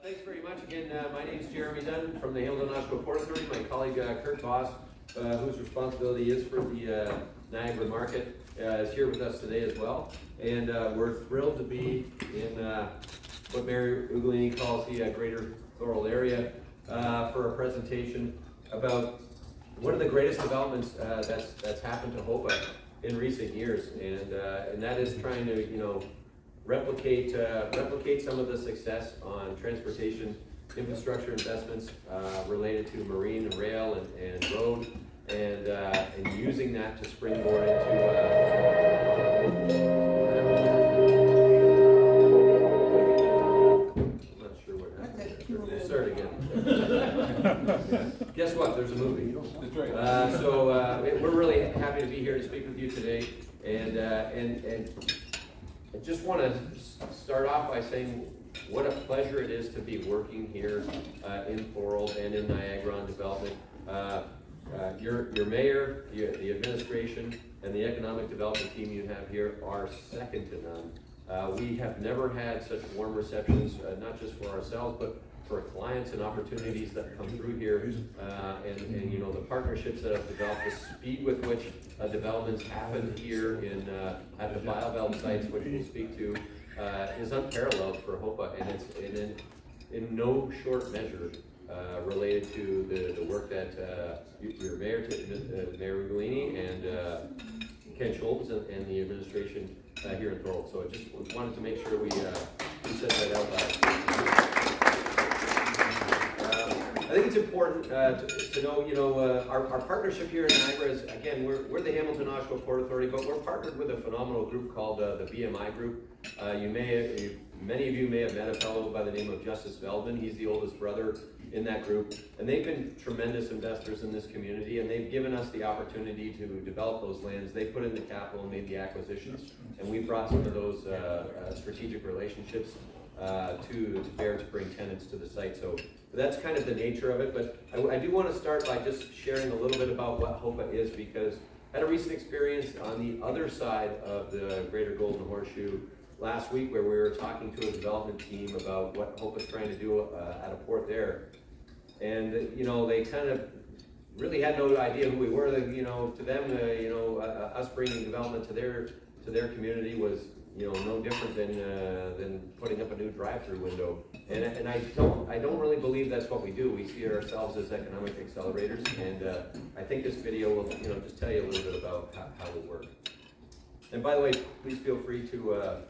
Thanks very much. Again, my name is Jeremy Dunn from the Hamilton Oshawa Port Authority. My colleague Kurt Voss, whose responsibility is for the Niagara market, is here with us today as well. And we're thrilled to be in what Mayor Ugolini calls the greater Thorold area for a presentation about one of the greatest developments that's happened to HOPA in recent years, and that is trying to replicate some of the success on transportation infrastructure investments related to marine and rail and road, and using that to springboard into I'm not sure what happened. We'll start again. Guess what? There's a movie. That's right. We're really happy to be here to speak with you today, and I just want to start off by saying what a pleasure it is to be working here in Thorold and in Niagara on development. Your mayor, the administration, and the economic development team you have here are second to none. We have never had such warm receptions, not just for ourselves, but for clients and opportunities that come through here, and the partnerships that have developed, the speed with which developments happen here at the BioVeld sites, which we'll speak to, is unparalleled for HOPA, and it's in no short measure related to the work that your mayor, Mayor Ugolini, and Ken Schultz and the administration here in Thorold. So I just wanted to make sure we said that out loud. I think it's important to know, our partnership here in Niagara is, again, we're the Hamilton Oshawa Port Authority, but we're partnered with a phenomenal group called the BMI Group. Many of you may have met a fellow by the name of Justice Veldman. He's the oldest brother in that group, and they've been tremendous investors in this community, and they've given us the opportunity to develop those lands. They put in the capital and made the acquisitions, and we brought some of those strategic relationships to bear to bring tenants to the site. So that's kind of the nature of it, but I do want to start by just sharing a little bit about what HOPA is, because I had a recent experience on the other side of the Greater Golden Horseshoe last week, where we were talking to a development team about what HOPA is trying to do at a port there, and they kind of really had no idea who we were. To them, us bringing development to their community was no different than putting up a new drive-through window, and I don't really believe that's what we do. We see ourselves as economic accelerators, and I think this video will just tell you a little bit about how we work. And by the way, please feel free to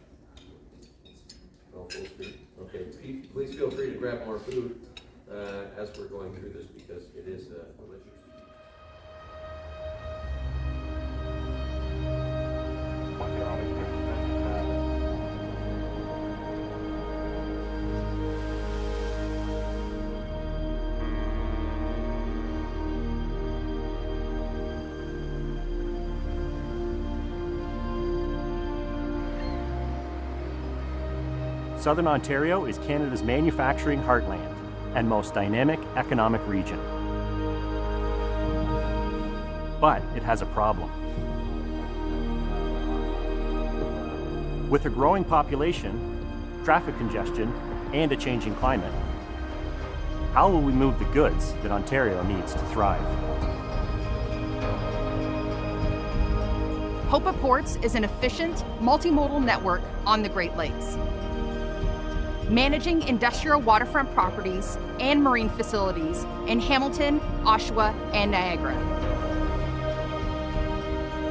full screen. Okay, please feel free to grab more food as we're going through this, because it is delicious. Southern Ontario is Canada's manufacturing heartland and most dynamic economic region. But it has a problem. With a growing population, traffic congestion, and a changing climate, how will we move the goods that Ontario needs to thrive? HOPA Ports is an efficient, multimodal network on the Great Lakes, managing industrial waterfront properties and marine facilities in Hamilton, Oshawa, and Niagara.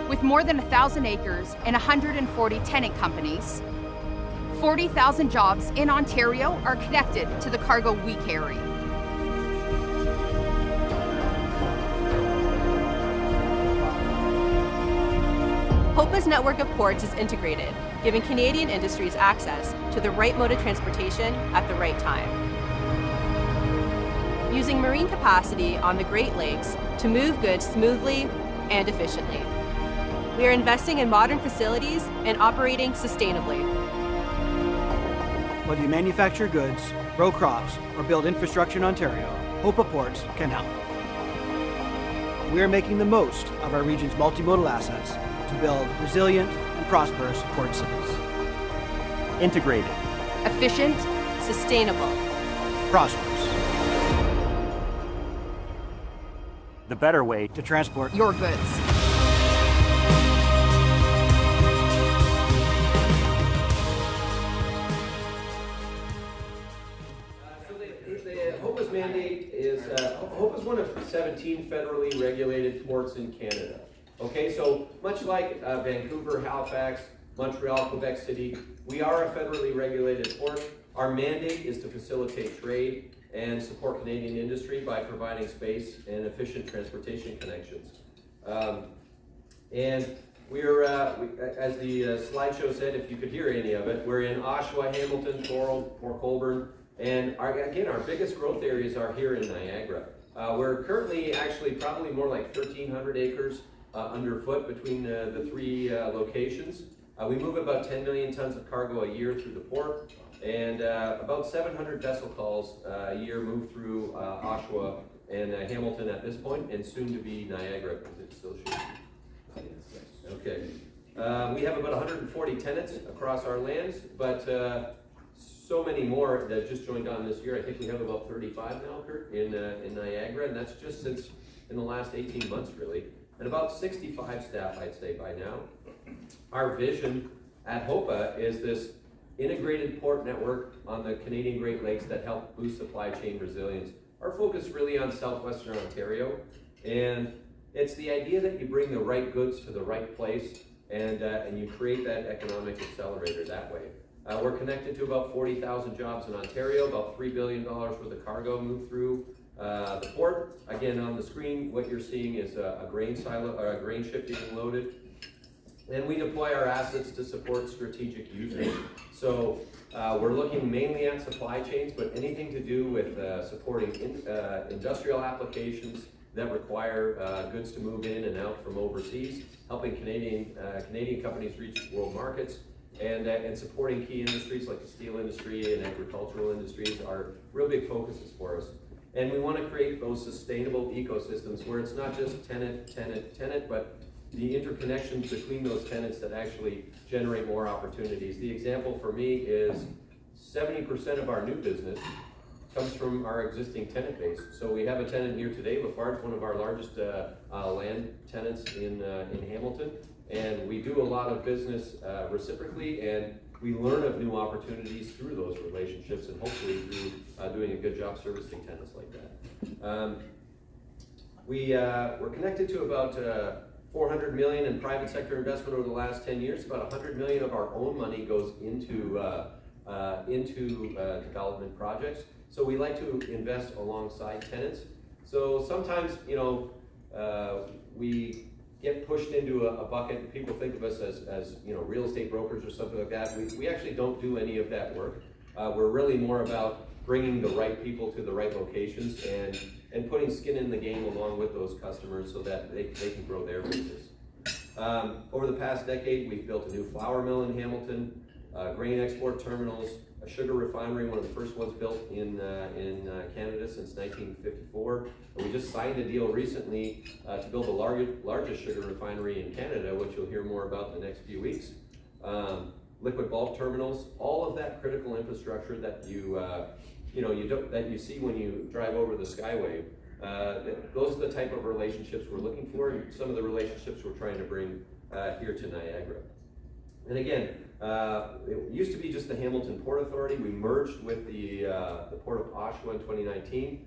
With more than 1,000 acres and 140 tenant companies, 40,000 jobs in Ontario are connected to the cargo we carry. HOPA's network of ports is integrated, giving Canadian industries access to the right mode of transportation at the right time. Using marine capacity on the Great Lakes to move goods smoothly and efficiently. We are investing in modern facilities and operating sustainably. Whether you manufacture goods, grow crops, or build infrastructure in Ontario, HOPA Ports can help. We are making the most of our region's multimodal assets to build resilient and prosperous port cities. Integrated, efficient, sustainable, prosperous. The better way To transport Your goods. So the HOPA's mandate is, HOPA is one of 17 federally regulated ports in Canada. Okay, so much like Vancouver, Halifax, Montreal, Quebec City, we are a federally regulated port. Our mandate is to facilitate trade and support Canadian industry by providing space and efficient transportation connections. And we're, as the slideshow said, if you could hear any of it, we're in Oshawa, Hamilton, Thorold, Port Colborne, and again, our biggest growth areas are here in Niagara. We're currently actually probably more like 1,300 acres underfoot between the three locations. We move about 10 million tons of cargo a year through the port, and about 700 vessel calls a year move through Oshawa and Hamilton at this point, and soon to be Niagara, because it's still shooting. Okay. We have about 140 tenants across our lands, but so many more that just joined on this year. I think we have about 35 now, Kurt, in Niagara, and that's just since in the last 18 months, really. And about 65 staff, I'd say, by now. Our vision at HOPA is this integrated port network on the Canadian Great Lakes that help boost supply chain resilience. Our focus really on southwestern Ontario, and it's the idea that you bring the right goods to the right place, and you create that economic accelerator that way. We're connected to about 40,000 jobs in Ontario, about $3 billion worth of cargo moved through the port. Again, on the screen, what you're seeing is a grain silo, or a grain ship being loaded. And we deploy our assets to support strategic users. So we're looking mainly at supply chains, but anything to do with supporting industrial applications that require goods to move in and out from overseas, helping Canadian companies reach world markets, and supporting key industries like the steel industry and agricultural industries are real big focuses for us. And we want to create those sustainable ecosystems where it's not just tenant, tenant, tenant, but the interconnections between those tenants that actually generate more opportunities. The example for me is 70% of our new business comes from our existing tenant base. So we have a tenant here today, Lafarge, one of our largest land tenants in Hamilton, and we do a lot of business reciprocally, and we learn of new opportunities through those relationships, and hopefully through doing a good job servicing tenants like that. We're connected to about $400 million in private sector investment over the last 10 years. About $100 million of our own money goes into development projects. So we like to invest alongside tenants. So sometimes, we get pushed into a bucket, and people think of us as real estate brokers or something like that. We actually don't do any of that work. We're really more about bringing the right people to the right locations and putting skin in the game along with those customers so that they can grow their business. Over the past decade, we've built a new flour mill in Hamilton, grain export terminals, a sugar refinery, one of the first ones built in Canada since 1954. And we just signed a deal recently to build the largest sugar refinery in Canada, which you'll hear more about in the next few weeks. Liquid bulk terminals, all of that critical infrastructure that that you see when you drive over the Skyway. Those are the type of relationships we're looking for, and some of the relationships we're trying to bring here to Niagara. And again, it used to be just the Hamilton Port Authority. We merged with the Port of Oshawa in 2019.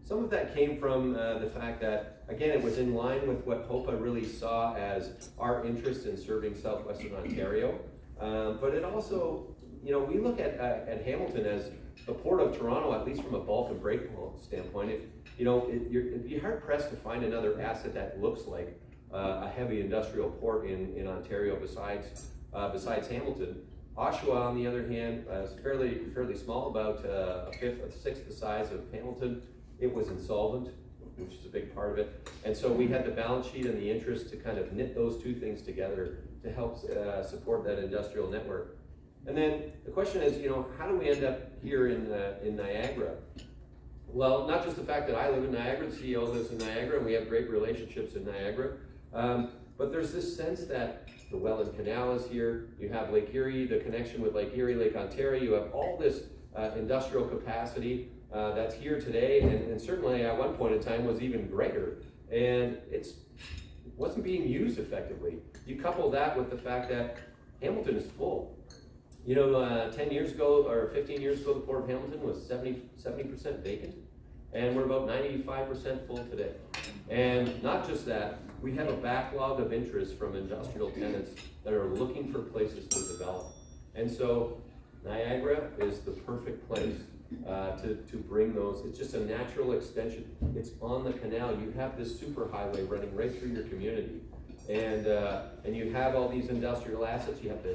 Some of that came from the fact that, again, it was in line with what HOPA really saw as our interest in serving southwestern Ontario. But it also, we look at Hamilton as the Port of Toronto, at least from a bulk and break bulk standpoint. It'd be hard pressed to find another asset that looks like a heavy industrial port in Ontario besides Hamilton. Oshawa, on the other hand, is fairly small, about a sixth the size of Hamilton. It was insolvent, which is a big part of it. And so we had the balance sheet and the interest to kind of knit those two things together to help support that industrial network. And then the question is, how do we end up here in Niagara? Well, not just the fact that I live in Niagara, the CEO lives in Niagara, and we have great relationships in Niagara, but there's this sense that the Welland Canal is here. You have Lake Erie, the connection with Lake Erie, Lake Ontario. You have all this industrial capacity that's here today, and certainly at one point in time was even greater, and it wasn't being used effectively. You couple that with the fact that Hamilton is full. 10 years ago or 15 years ago, the Port of Hamilton was 70% vacant, and we're about 95% full today. And not just that, we have a backlog of interest from industrial tenants that are looking for places to develop. And so Niagara is the perfect place to bring those. It's just a natural extension. It's on the canal. You have this superhighway running right through your community. And you have all these industrial assets. You have the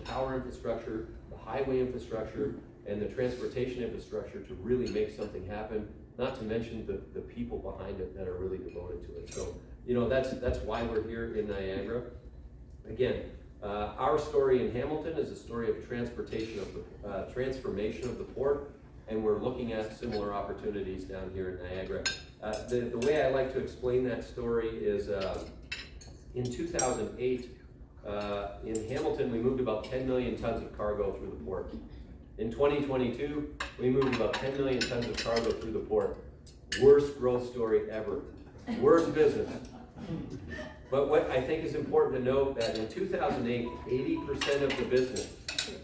power infrastructure, the highway infrastructure, and the transportation infrastructure to really make something happen. Not to mention the people behind it that are really devoted to it. So that's why we're here in Niagara. Again, our story in Hamilton is a story of transformation of the port, and we're looking at similar opportunities down here in Niagara. The way I like to explain that story is. In 2008, in Hamilton, we moved about 10 million tons of cargo through the port. In 2022, we moved about 10 million tons of cargo through the port. Worst growth story ever. Worst business. But what I think is important to note that in 2008, 80% of the business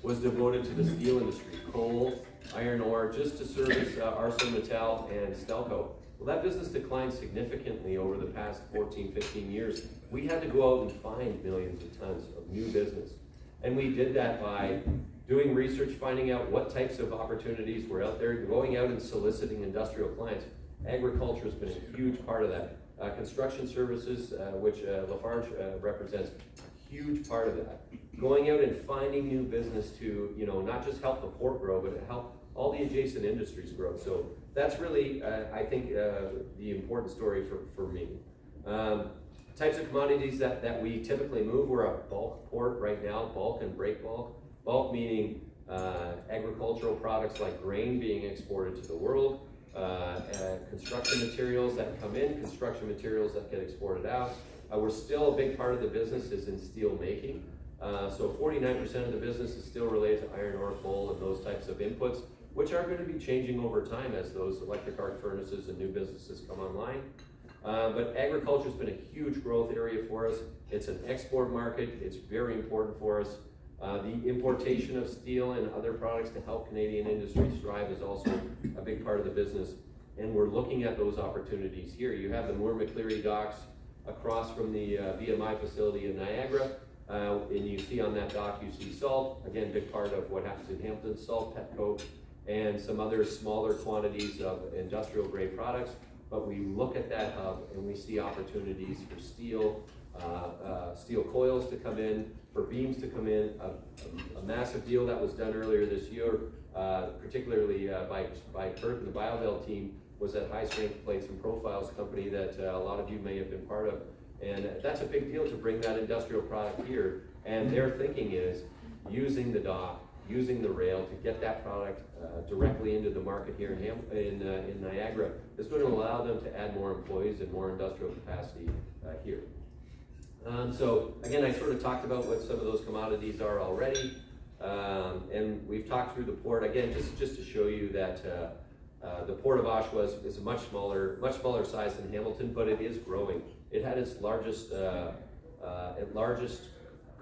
was devoted to the steel industry, coal, iron ore, just to service ArcelorMittal and Stelco. Well, that business declined significantly over the past 14, 15 years. We had to go out and find millions of tons of new business. And we did that by doing research, finding out what types of opportunities were out there, going out and soliciting industrial clients. Agriculture has been a huge part of that. Construction services, which Lafarge represents, a huge part of that. Going out and finding new business to, not just help the port grow, but to help all the adjacent industries grow. So that's really, I think, the important story for me. Types of commodities that we typically move, we're a bulk port right now, bulk and break bulk. Bulk meaning agricultural products like grain being exported to the world, construction materials that come in, construction materials that get exported out. We're still, a big part of the business is in steel making. So 49% of the business is still related to iron ore, coal, and those types of inputs, which are going to be changing over time as those electric arc furnaces and new businesses come online. But agriculture has been a huge growth area for us. It's an export market. It's very important for us. The importation of steel and other products to help Canadian industries thrive is also a big part of the business. And we're looking at those opportunities here. You have the Moore-McCleary docks across from the BMI facility in Niagara. And you see on that dock, you see salt. Again, big part of what happens in Hamilton, salt, petcoke, and some other smaller quantities of industrial grade products. But we look at that hub and we see opportunities for steel, steel coils to come in, for beams to come in. A massive deal that was done earlier this year, particularly by Kurt and the BioVel team, was that high strength plates and profiles company that a lot of you may have been part of. And that's a big deal to bring that industrial product here. And their thinking is using the dock, using the rail to get that product directly into the market here in Niagara is going to allow them to add more employees and more industrial capacity here. So again, I sort of talked about what some of those commodities are already, and we've talked through the port. Again, just to show you that the Port of Oshawa is a much smaller size than Hamilton, but it is growing. It had its largest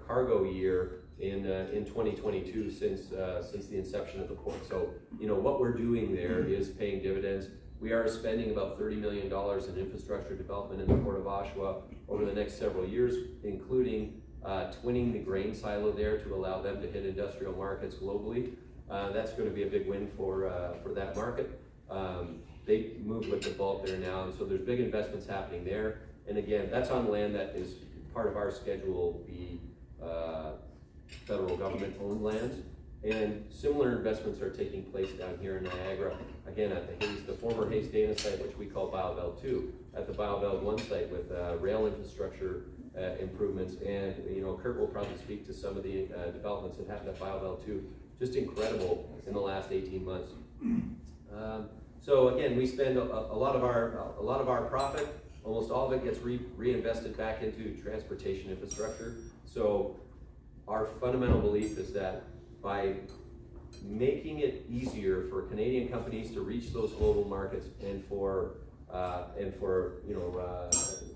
cargo year in 2022 since the inception of the port. So what we're doing there is paying dividends. We are spending about $30 million in infrastructure development in the Port of Oshawa over the next several years, including twinning the grain silo there to allow them to hit industrial markets globally. That's going to be a big win for that market. They move with the bulk there now, and so there's big investments happening there. And again, that's on land that is part of our Schedule B federal government-owned lands. And similar investments are taking place down here in Niagara, again at the former Hayes Dana site, which we call BioVel 2, at the BioVel 1 site with rail infrastructure improvements. And Kurt will probably speak to some of the developments that happened at BioVel 2, just incredible in the last 18 months. So again, we spend a lot of our profit. Almost all of it gets reinvested back into transportation infrastructure. So our fundamental belief is that by making it easier for Canadian companies to reach those global markets and for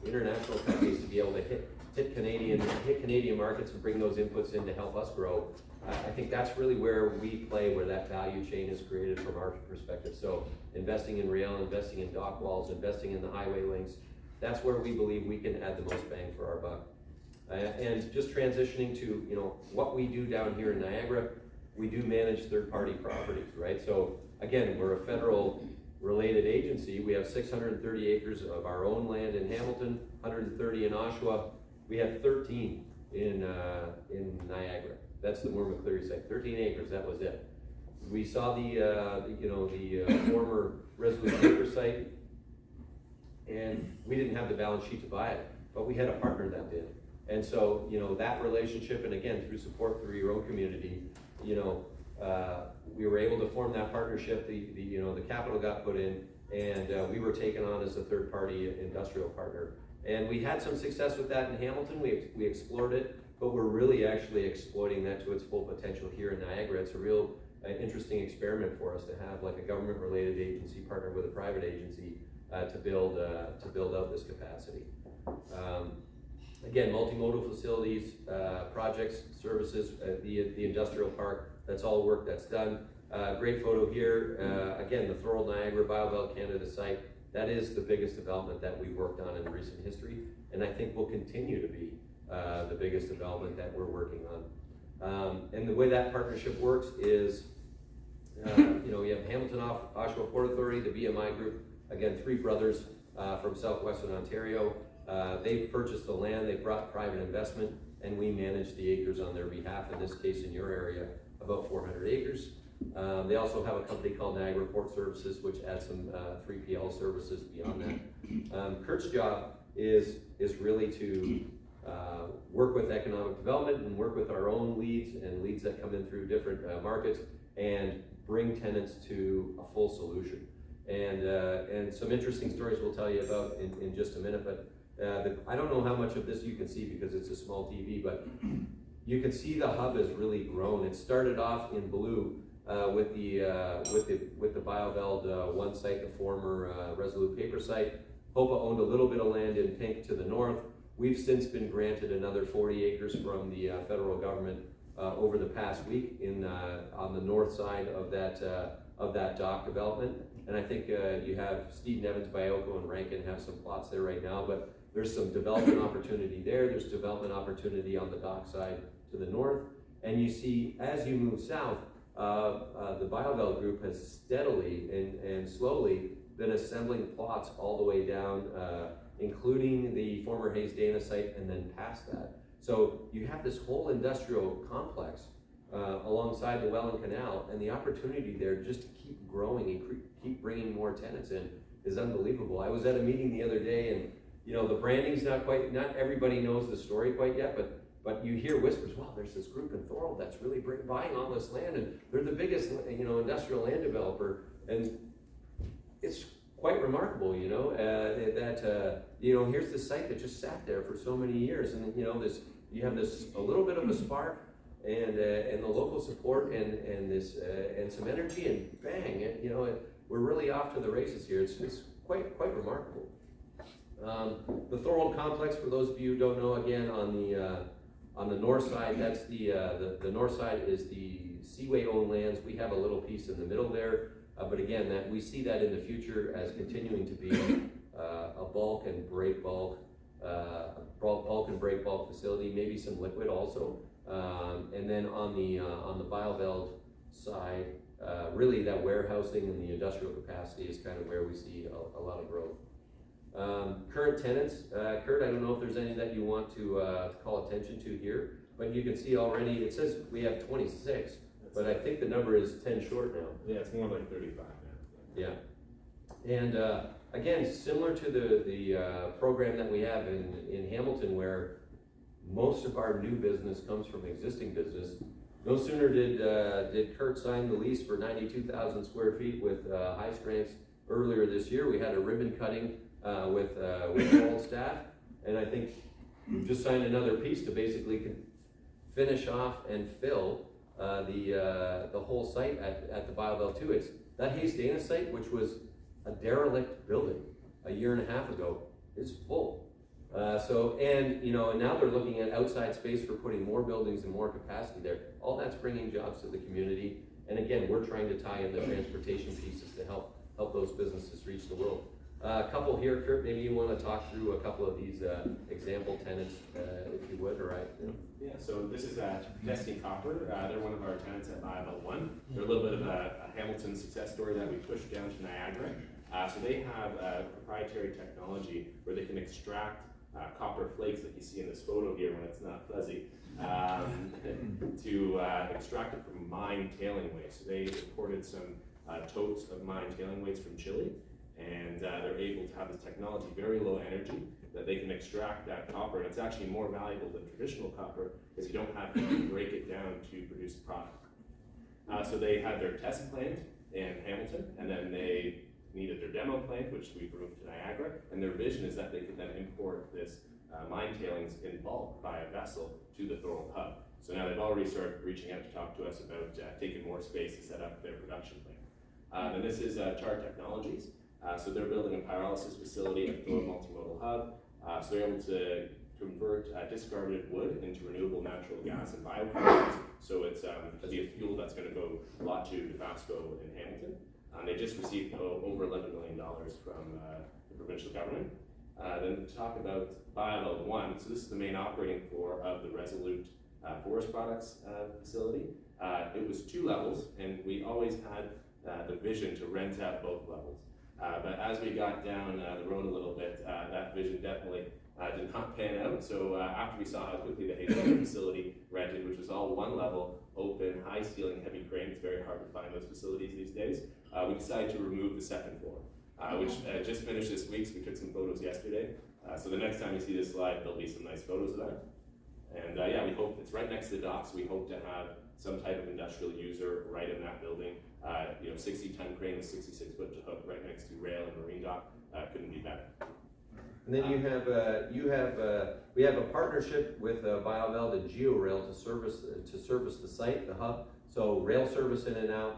international companies to be able to hit Canadian markets and bring those inputs in to help us grow. I think that's really where we play, where that value chain is created from our perspective. So investing in rail, investing in dock walls, investing in the highway links, that's where we believe we can add the most bang for our buck. And just transitioning to what we do down here in Niagara, we do manage third-party properties, right? So again, we're a federal related agency. We have 630 acres of our own land in Hamilton, 130 in Oshawa. We have 13 in Niagara. That's the Moore McCleary site. 13 acres. That was it. We saw the former Resolute Paper site, and we didn't have the balance sheet to buy it, but we had a partner that did. And so that relationship, and again through support through your own community, we were able to form that partnership. The capital got put in, and we were taken on as a third-party industrial partner. And we had some success with that in Hamilton. We explored it, but we're really actually exploiting that to its full potential here in Niagara. It's a real interesting experiment for us to have like a government-related agency partner with a private agency to build out this capacity. Again, multimodal facilities, projects, services, the industrial park. That's all work that's done. Great photo here. Again, the Thorold Niagara BioBelt Canada site. That is the biggest development that we've worked on in recent history, and I think will continue to be the biggest development that we're working on. And the way that partnership works is, you have Hamilton Oshawa Port Authority, the BMI group, again, three brothers from southwestern Ontario. They've purchased the land, they've brought private investment, and we manage the acres on their behalf, in this case in your area, about 400 acres. They also have a company called Niagara Port Services, which adds some 3PL services beyond that. Kurt's job is really to work with economic development and work with our own leads and leads that come in through different markets and bring tenants to a full solution. And some interesting stories we'll tell you about in just a minute, but I don't know how much of this you can see because it's a small TV, but you can see the hub has really grown. It started off in blue with the BioVeld one site, the former Resolute Paper site. HOPA owned a little bit of land in pink to the north. We've since been granted another 40 acres from the federal government over the past week on the north side of that dock development. And I think you have Steve Evans, Bioko, and Rankin have some plots there right now, but there's some development opportunity there. There's development opportunity on the dock side to the north. And you see, as you move south, the BioVeld group has steadily and slowly been assembling plots all the way down, including the former Hayes Dana site and then past that. So you have this whole industrial complex alongside the Welland Canal, and the opportunity there just to keep growing and keep bringing more tenants in is unbelievable. I was at a meeting the other day, and the branding's not everybody knows the story quite yet, but you hear whispers, wow, there's this group in Thorold that's really buying all this land, and they're the biggest industrial land developer, and it's quite remarkable, that here's this site that just sat there for so many years, and you have this a little bit of a spark, and the local support and some energy, and bang, we're really off to the races here. It's quite remarkable. The Thorold complex, for those of you who don't know, again on the north side, that's the north side is the Seaway owned lands. We have a little piece in the middle there, but again, that we see that in the future as continuing to be a bulk and break bulk facility, maybe some liquid also. And then on the BioVeld side, really that warehousing and the industrial capacity is kind of where we see a lot of growth. Current tenants, Kurt, I don't know if there's any that you want to call attention to here, but you can see already, it says we have 26, but I think the number is 10 short now. Yeah, it's more like 35 now. Yeah, and again, similar to the program that we have in Hamilton, where most of our new business comes from existing business. No sooner did Kurt sign the lease for 92,000 square feet with High Strengths earlier this year. We had a ribbon cutting with all staff, and I think we've just signed another piece to basically finish off and fill the whole site at the BioVel 2. It's that Hayes Dana site, which was a derelict building a year and a half ago, is full. And now they're looking at outside space for putting more buildings and more capacity there. All that's bringing jobs to the community. And again, we're trying to tie in the transportation pieces to help those businesses reach the world. A couple here, Kurt, maybe you want to talk through a couple of these example tenants, if you would, or Yeah, so this is Destiny Copper. They're one of our tenants at BioVel 1. They're a little bit of a Hamilton success story that we pushed down to Niagara. So they have proprietary technology where they can extract copper flakes like you see in this photo here when it's not fuzzy, to extract it from mine tailing waste. So they imported some totes of mine tailing waste from Chile, and they're able to have this technology, very low energy, that they can extract that copper, and it's actually more valuable than traditional copper because you don't have to break it down to produce a product. So they had their test plant in Hamilton, and then they needed their demo plant, which we moved to Niagara, and their vision is that they could then import this mine tailings in bulk by a vessel to the Thorold hub. So now they've already started reaching out to talk to us about taking more space to set up their production plant. And this is Char Technologies. So they're building a pyrolysis facility at the Thorold Multimodal Hub. So they're able to convert discarded wood into renewable natural gas and biofuels. So it's a fuel that's going to go a lot to Dofasco in Hamilton. They just received over $11 million from the provincial government. Then to talk about BioVel 1, so this is the main operating floor of the Resolute Forest Products facility. It was 2 levels, and we always had the vision to rent out both levels. But as we got down the road a little bit, that vision definitely did not pan out. So after we saw how quickly the Hayes facility rented, which was all 1 level, open, high ceiling, heavy crane, it's very hard to find those facilities these days, we decided to remove the 2nd floor, which just finished this week, so we took some photos yesterday. So the next time you see this slide, there'll be some nice photos of that. And yeah, we hope, it's right next to the docks, we hope to have some type of industrial user right in that building. 60-ton crane with 66-foot to hook right next to rail and marine dock, couldn't be better. And then we have a partnership with BioVel to GeoRail to service the site, the hub. So rail service in and out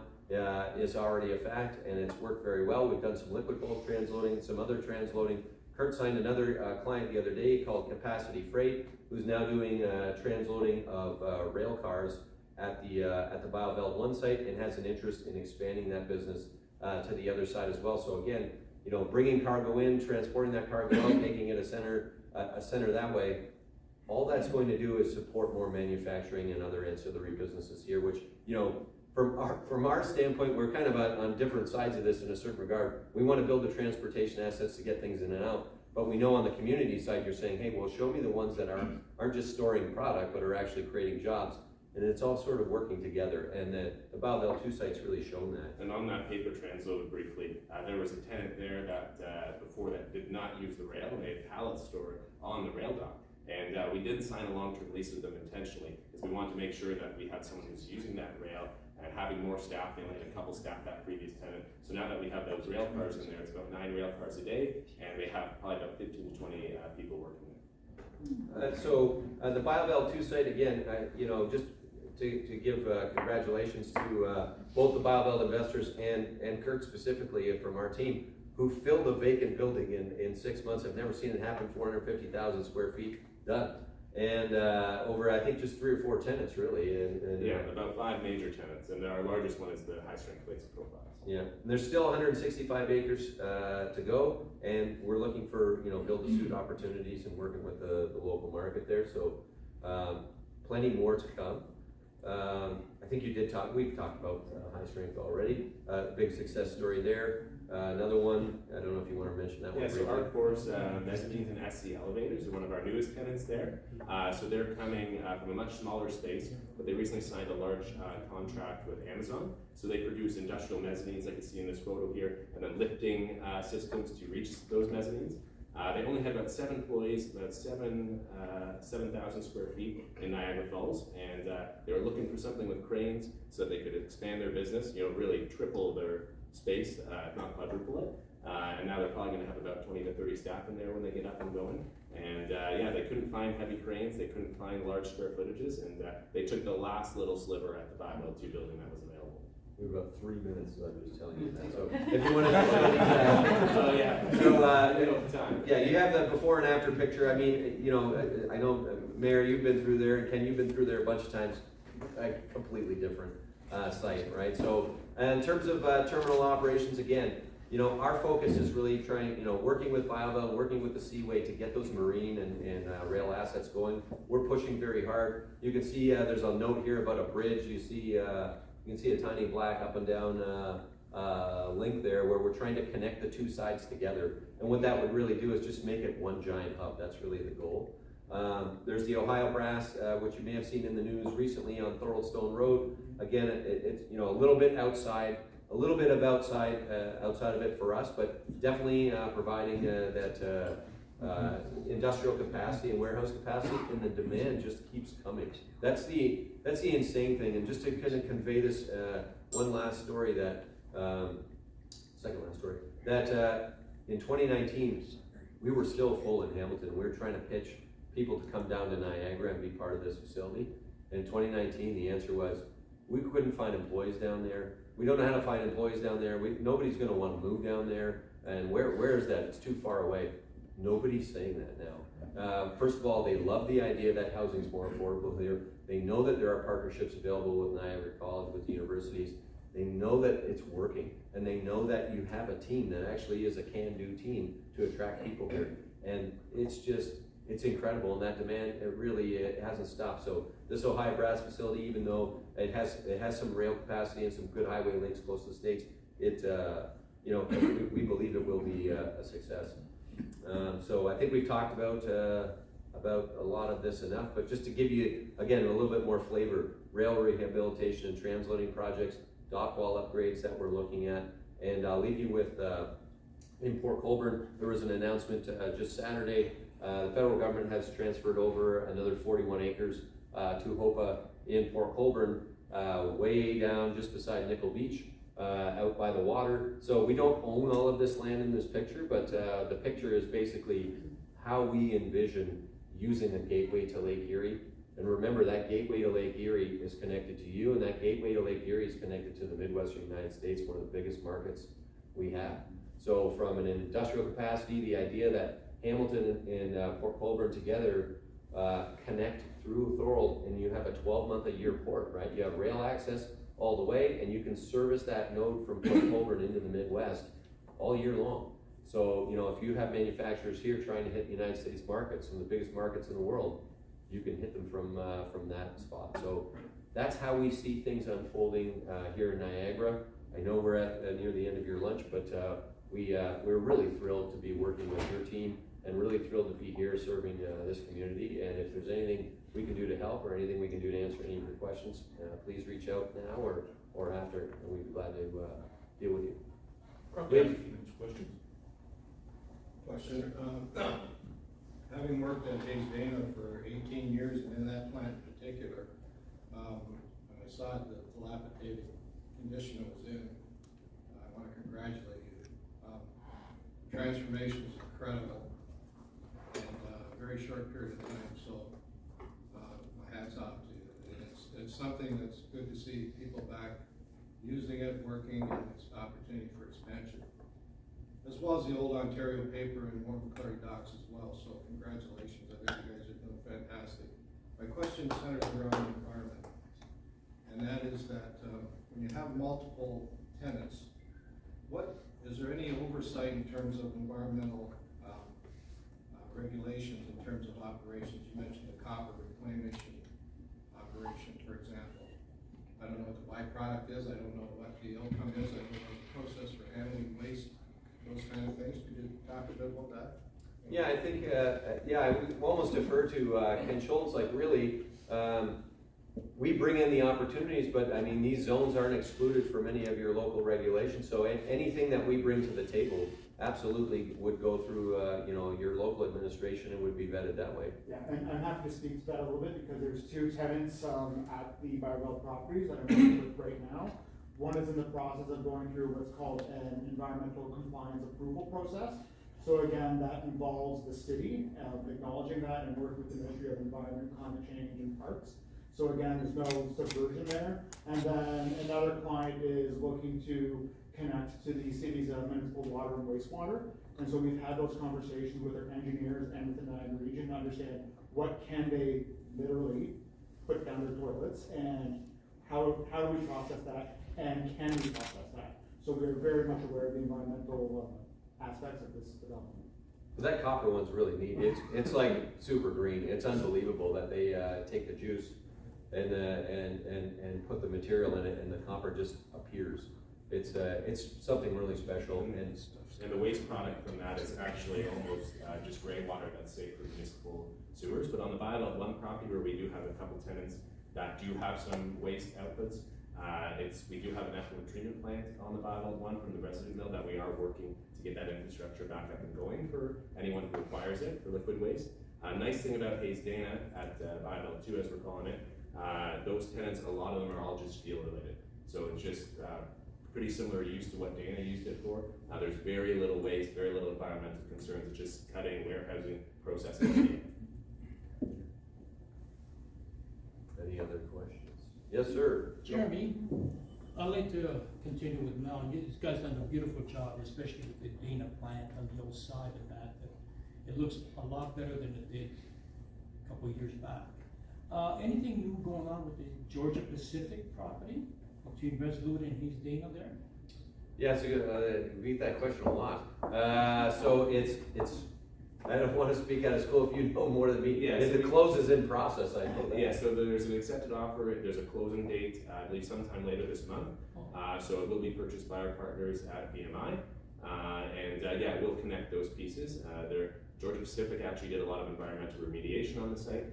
is already a fact, and it's worked very well. We've done some liquid bulk transloading, some other transloading. Kurt signed another client the other day called Capacity Freight, who's now doing transloading of rail cars at the BioVel 1 site, and has an interest in expanding that business to the other side as well. So again, bringing cargo in, transporting that cargo out, making it a center that way. All that's going to do is support more manufacturing and other ancillary businesses here, which, from our standpoint, we're kind of on different sides of this in a certain regard. We want to build the transportation assets to get things in and out, but we know on the community side, you're saying, hey, well, show me the ones that aren't just storing product, but are actually creating jobs. And it's all sort of working together, and the BioVel 2 site's really shown that. And on that paper transload briefly, there was a tenant there that before that did not use the rail, and they had pallets stored on the rail dock. And we didn't sign a long-term lease with them intentionally, because we wanted to make sure that we had someone who's using that rail and having more staff. They only had a couple staff, that previous tenant. So now that we have those rail cars in there, it's about 9 rail cars a day, and they have probably about 15 to 20 people working there. So the BioVel 2 site, again, just to give congratulations to both the BioVel investors and Kurt specifically from our team, who filled a vacant building in 6 months. I've never seen it happen. 450,000 square feet done, and over I think just 3 or 4 tenants really. And yeah, about 5 major tenants, and our largest one is the high strength plates and profiles. Yeah, and there's still 165 acres to go, and we're looking for build-to-suit opportunities and working with the local market there. So plenty more to come. I think we've talked about high strength already. Big success story there. Another one, I don't know if you want to mention that one. Yeah, so Arc Force Mezzanines and SC Elevators are one of our newest tenants there. So they're coming from a much smaller space, but they recently signed a large contract with Amazon. So they produce industrial mezzanines like you see in this photo here, and then lifting systems to reach those mezzanines. They only had about 7 employees, about 7,000 square feet in Niagara Falls, and they were looking for something with cranes so that they could expand their business, really triple their space, if not quadruple it. And now they're probably going to have about 20 to 30 staff in there when they get up and going. And yeah, they couldn't find heavy cranes, they couldn't find large square footages, and they took the last little sliver at the 5L2 building that was available. We have about 3 minutes, so I'm just telling you that. So if you want to, Oh yeah. So time. yeah, you have the before and after picture. I mean, you know, I know Mayor, you've been through there, and Ken, you've been through there a bunch of times. A completely different site, right? So in terms of terminal operations, again, you know, our focus is really trying, you know, working with BioBell, working with the Seaway to get those marine and rail assets going. We're pushing very hard. You can see there's a note here about a bridge. You can see a tiny black up and down link there where we're trying to connect the two sides together. And what that would really do is just make it one giant hub. That's really the goal. There's the Ohio Brass, which you may have seen in the news recently on Thorold Stone Road. Again, it's you know, a little bit outside of it for us, but definitely providing that industrial capacity and warehouse capacity, and the demand just keeps coming. That's the insane thing. And just to kind of convey this one last story, that second last story, that in 2019 we were still full in Hamilton. We were trying to pitch people to come down to Niagara and be part of this facility. And in 2019, the answer was, we couldn't find employees down there. We don't know how to find employees down there. Nobody's going to want to move down there. And where is that? It's too far away. Nobody's saying that now. First of all, they love the idea that housing's more affordable here. They know that there are partnerships available with Niagara College, with the universities. They know that it's working, and they know that you have a team that actually is a can-do team to attract people here. And it's incredible, and that demand, it hasn't stopped. So this Ohio Brass facility, even though it has some rail capacity and some good highway links close to the states, you know, we believe it will be a success. So I think we've talked about a lot of this enough, but just to give you, again, a little bit more flavor, rail rehabilitation and transloading projects, dock wall upgrades that we're looking at, and I'll leave you with, in Port Colborne, there was an announcement just Saturday. The federal government has transferred over another 41 acres to HOPA in Port Colborne, way down just beside Nickel Beach, out by the water. So we don't own all of this land in this picture, but the picture is basically how we envision using a gateway to Lake Erie. And remember, that gateway to Lake Erie is connected to you, and that gateway to Lake Erie is connected to the Midwestern United States, one of the biggest markets we have. So from an industrial capacity, the idea that Hamilton and Port Colborne together connect through Thorold, and you have a 12-month-a-year port, right? You have rail access all the way, and you can service that node from Port Colborne into the Midwest all year long. So, you know, if you have manufacturers here trying to hit the United States markets, some of the biggest markets in the world, you can hit them from that spot. So that's how we see things unfolding here in Niagara. I know we're at near the end of your lunch, but we're really thrilled to be working with your team, and really thrilled to be here serving this community. And if there's anything we can do to help, or anything we can do to answer any of your questions, please reach out now or after, and we'd be glad to deal with you. Question. Having worked at Hayes Dana for 18 years, and in that plant in particular, when I saw the dilapidated condition it was in, I want to congratulate you. The transformation is incredible in a very short period of time, so my hat's off to you. And it's something that's good to see people back using it, working, and it's an opportunity for expansion, as well as the old Ontario paper and more McClary docks as well. So congratulations, I think you guys are doing fantastic. My question centers around the environment, and that is that when you have multiple tenants, is there any oversight in terms of environmental regulations in terms of operations? You mentioned the copper reclamation operation, for example. I don't know what the byproduct is, I don't know what the outcome is, I don't know the process for handling waste, those kind of things. Could you talk a bit about that? Yeah, I think, I would almost defer to Ken Schultz. Like, really, we bring in the opportunities, but I mean, these zones aren't excluded from any of your local regulations. So anything that we bring to the table absolutely would go through, your local administration and would be vetted that way. Yeah, and I'm happy to speak to that a little bit, because there's two tenants at the BioBell properties that I'm working with right now. One is in the process of going through what's called an environmental compliance approval process. So again, that involves the city acknowledging that and working with the Ministry of Environment, Climate Change, and Parks. So again, there's no subversion there. And then another client is looking to connect to the city's municipal water and wastewater. And so we've had those conversations with our engineers and with the Niagara region to understand what can they literally put down their toilets and how do we process that and can we process that. So we're very much aware of the environmental aspects of this development. But that copper one's really neat. It's like super green. It's unbelievable that they take the juice and put the material in it, and the copper just appears. It's something really special. And the waste product from that is actually almost just gray water that's safe for municipal sewers. But on the Biodot 1 property, where we do have a couple tenants that do have some waste outputs, we do have an effluent treatment plant on the Biodot 1 from the residue mill that we are working to get that infrastructure back up and going for anyone who requires it for liquid waste. Nice thing about Hayes Dana at Biodot 2, as we're calling it, those tenants, a lot of them are all just steel related. So it's just pretty similar use to what Dana used it for. There's very little waste, very little environmental concerns. It's just cutting, warehousing, processing. Any other questions? Yes, sir. Jeremy, I'd like to continue with Mel. You guys done a beautiful job, especially with the Dana plant on the old side of that. It looks a lot better than it did a couple of years back. Anything new going on with the Georgia Pacific property between Resolute and Hayes Dana there? Yeah, it's a good, we get that question a lot. So it's, I don't want to speak out of school if you know more than me. Yeah, If so the close is in process, I know that. Yeah, so there's an accepted offer, there's a closing date, I believe sometime later this month. So it will be purchased by our partners at BMI. Yeah, we'll connect those pieces. Georgia Pacific actually did a lot of environmental remediation on the site.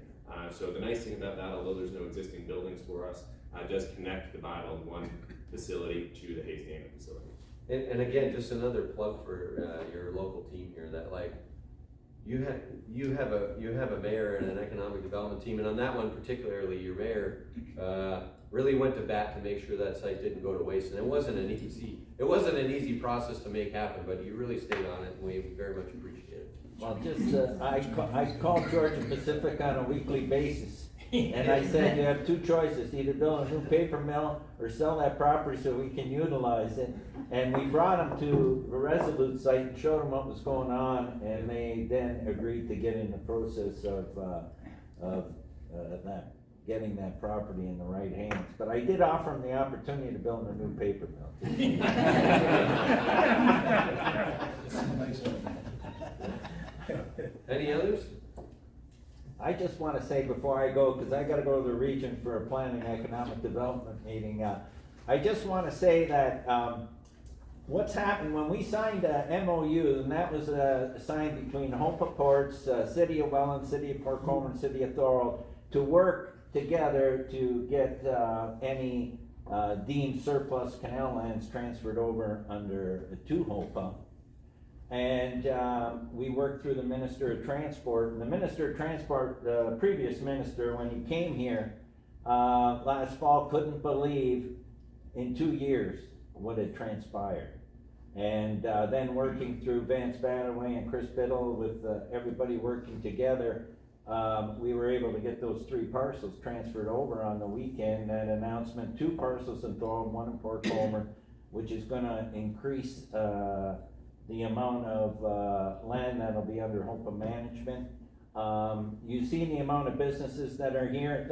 So the nice thing about that, although there's no existing buildings for us, does connect the Biodot 1 facility to the Hayes Dana facility. And again, just another plug for your local team here, that like, you have a mayor and an economic development team, and on that one particularly, your mayor really went to bat to make sure that site didn't go to waste. And it wasn't an easy process to make happen, but you really stayed on it, and we very much appreciate it. Well, just, I call Georgia Pacific on a weekly basis, and I said, you have two choices, either build a new paper mill or sell that property so we can utilize it. And we brought them to the Resolute site and showed them what was going on, and they then agreed to get in the process of getting that property in the right hands. But I did offer them the opportunity to build a new paper mill. Any others? I just want to say before I go, because I got to go to the region for a planning economic development meeting, I just want to say that what's happened when we signed a MOU, and that was signed between HOPA Ports, City of Welland, City of Port Coleman, City of Thorold, to work together to get any deemed surplus canal lands transferred over to HOPA. And we worked through the Minister of Transport. And the Minister of Transport, the previous minister, when he came here last fall, couldn't believe in 2 years what had transpired. And then working through Vance Badaway and Chris Biddle, with everybody working together, we were able to get those 3 parcels transferred over on the weekend. That announcement, 2 parcels in Thorold, 1 in Port Coleman, which is going to increase the amount of land that'll be under HOPA management. You've seen the amount of businesses that are here.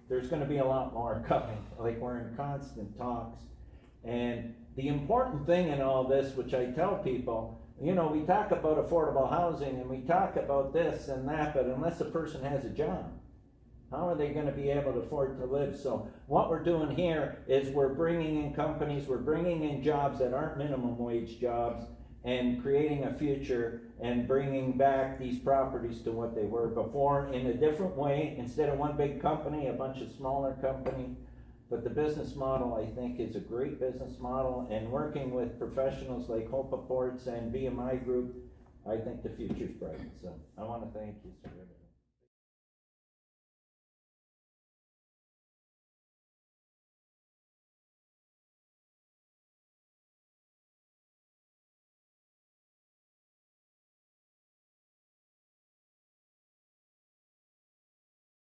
There's going to be a lot more coming. Like, we're in constant talks. And the important thing in all this, which I tell people, you know, we talk about affordable housing and we talk about this and that, but unless a person has a job, how are they going to be able to afford to live? So what we're doing here is we're bringing in companies, we're bringing in jobs that aren't minimum wage jobs, and creating a future and bringing back these properties to what they were before in a different way. Instead of one big company, a bunch of smaller companies. But the business model, I think, is a great business model, and working with professionals like HOPA Ports and BMI Group, I think the future's bright. So I want to thank you, sir.